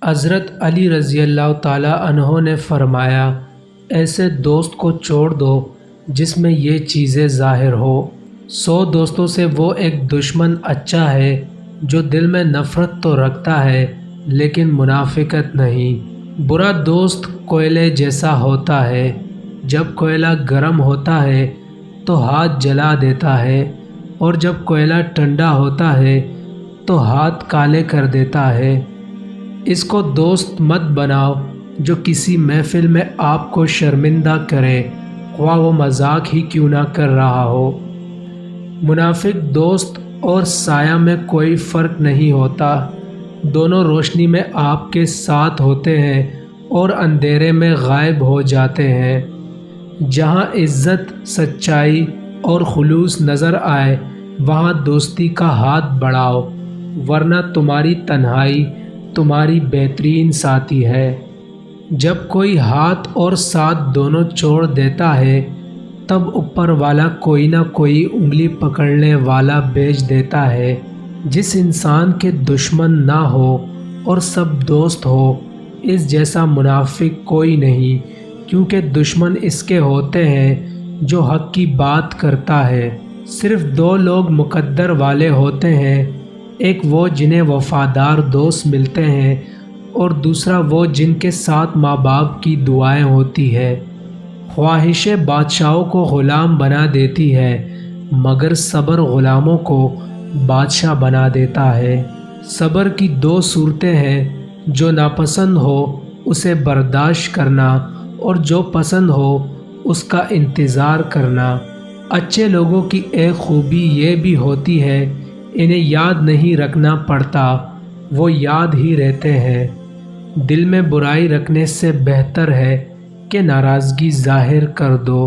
حضرت علی رضی اللہ تعالیٰ عنہ نے فرمایا، ایسے دوست کو چھوڑ دو جس میں یہ چیزیں ظاہر ہو۔ 100 دوستوں سے وہ ایک دشمن اچھا ہے جو دل میں نفرت تو رکھتا ہے لیکن منافقت نہیں۔ برا دوست کوئلے جیسا ہوتا ہے، جب کوئلہ گرم ہوتا ہے تو ہاتھ جلا دیتا ہے اور جب کوئلہ ٹھنڈا ہوتا ہے تو ہاتھ کالے کر دیتا ہے۔ اس کو دوست مت بناؤ جو کسی محفل میں آپ کو شرمندہ کرے، خواہ وہ مذاق ہی کیوں نہ کر رہا ہو۔ منافق دوست اور سایہ میں کوئی فرق نہیں ہوتا، دونوں روشنی میں آپ کے ساتھ ہوتے ہیں اور اندھیرے میں غائب ہو جاتے ہیں۔ جہاں عزت، سچائی اور خلوص نظر آئے وہاں دوستی کا ہاتھ بڑھاؤ، ورنہ تمہاری تنہائی تمہاری بہترین ساتھی ہے۔ جب کوئی ہاتھ اور ساتھ دونوں چھوڑ دیتا ہے تب اوپر والا کوئی نہ کوئی انگلی پکڑنے والا بھیج دیتا ہے۔ جس انسان کے دشمن نہ ہو اور سب دوست ہو، اس جیسا منافق کوئی نہیں، کیونکہ دشمن اس کے ہوتے ہیں جو حق کی بات کرتا ہے۔ صرف 2 لوگ مقدر والے ہوتے ہیں، ایک وہ جنہیں وفادار دوست ملتے ہیں اور دوسرا وہ جن کے ساتھ ماں باپ کی دعائیں ہوتی ہے۔ خواہشیں بادشاہوں کو غلام بنا دیتی ہے مگر صبر غلاموں کو بادشاہ بنا دیتا ہے۔ صبر کی 2 صورتیں ہیں، جو ناپسند ہو اسے برداشت کرنا اور جو پسند ہو اس کا انتظار کرنا۔ اچھے لوگوں کی ایک خوبی یہ بھی ہوتی ہے، انہیں یاد نہیں رکھنا پڑتا، وہ یاد ہی رہتے ہیں۔ دل میں برائی رکھنے سے بہتر ہے کہ ناراضگی ظاہر کر دو۔